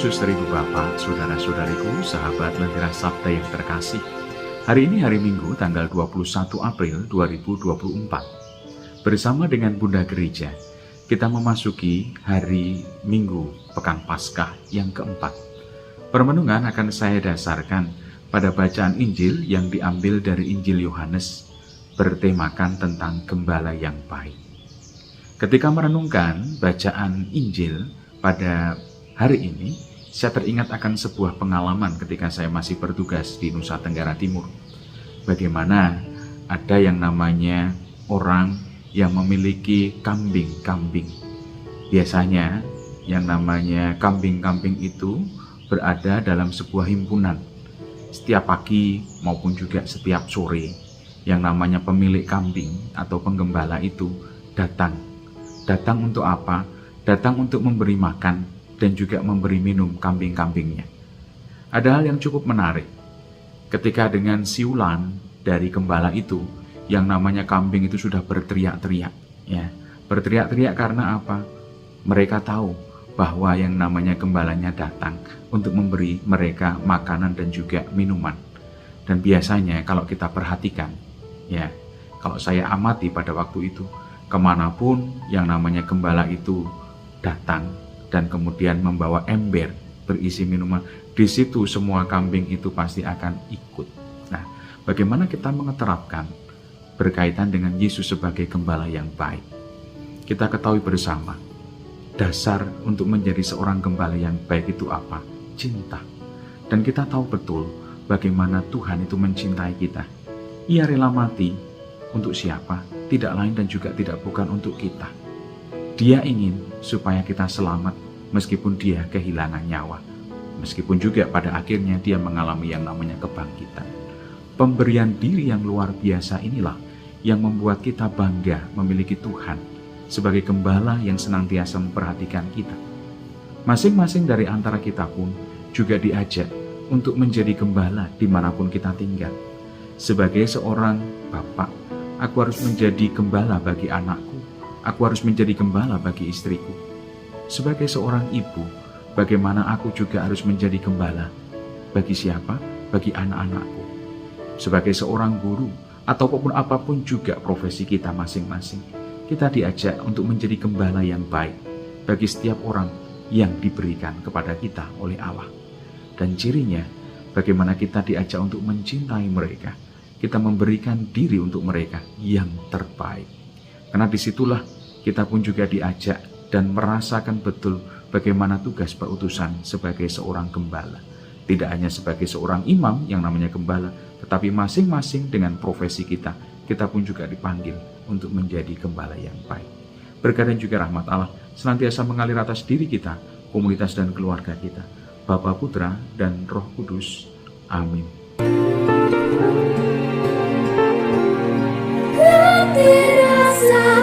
Yesus, teribu Bapak, saudara-saudariku, sahabat Lentera Sabda yang terkasih. Hari ini hari Minggu, tanggal 21 April 2024. Bersama dengan Bunda Gereja, kita memasuki hari Minggu Pekan Paskah yang keempat. Permenungan akan saya dasarkan pada bacaan Injil yang diambil dari Injil Yohanes, bertemakan tentang gembala yang baik. Ketika merenungkan bacaan Injil pada hari ini, saya teringat akan sebuah pengalaman ketika saya masih bertugas di Nusa Tenggara Timur. Bagaimana ada yang namanya orang yang memiliki kambing-kambing. Biasanya yang namanya kambing-kambing itu berada dalam sebuah himpunan. Setiap pagi maupun juga setiap sore, yang namanya pemilik kambing atau penggembala itu datang. Datang untuk apa? Datang untuk memberi makan dan juga memberi minum kambing-kambingnya. Ada hal yang cukup menarik. Ketika dengan siulan dari gembala itu, yang namanya kambing itu sudah berteriak-teriak. Ya, berteriak-teriak karena apa? Mereka tahu bahwa yang namanya gembalanya datang untuk memberi mereka makanan dan juga minuman. Dan biasanya kalau kita perhatikan, ya, kalau saya amati pada waktu itu, kemanapun yang namanya gembala itu datang, dan kemudian membawa ember berisi minuman, di situ semua kambing itu pasti akan ikut. Nah, bagaimana kita menerapkan berkaitan dengan Yesus sebagai gembala yang baik? Kita ketahui bersama, dasar untuk menjadi seorang gembala yang baik itu apa? Cinta. Dan kita tahu betul bagaimana Tuhan itu mencintai kita. Ia rela mati untuk siapa? Tidak lain dan juga tidak bukan untuk kita. Dia ingin supaya kita selamat meskipun dia kehilangan nyawa. Meskipun juga pada akhirnya dia mengalami yang namanya kebangkitan. Pemberian diri yang luar biasa inilah yang membuat kita bangga memiliki Tuhan sebagai gembala yang senantiasa memperhatikan kita. Masing-masing dari antara kita pun juga diajak untuk menjadi gembala dimanapun kita tinggal. Sebagai seorang bapak, aku harus menjadi gembala bagi anakku. Aku harus menjadi gembala bagi istriku. Sebagai seorang ibu, bagaimana aku juga harus menjadi gembala? Bagi siapa? Bagi anak-anakku. Sebagai seorang guru, ataupun apapun juga profesi kita masing-masing, kita diajak untuk menjadi gembala yang baik bagi setiap orang yang diberikan kepada kita oleh Allah. Dan cirinya, bagaimana kita diajak untuk mencintai mereka. Kita memberikan diri untuk mereka yang terbaik. Karena disitulah kita pun juga diajak dan merasakan betul bagaimana tugas perutusan sebagai seorang gembala. Tidak hanya sebagai seorang imam yang namanya gembala, tetapi masing-masing dengan profesi kita, kita pun juga dipanggil untuk menjadi gembala yang baik. Berkat dan juga rahmat Allah senantiasa mengalir atas diri kita, komunitas dan keluarga kita. Bapa, Putra, dan Roh Kudus. Amin. Lentera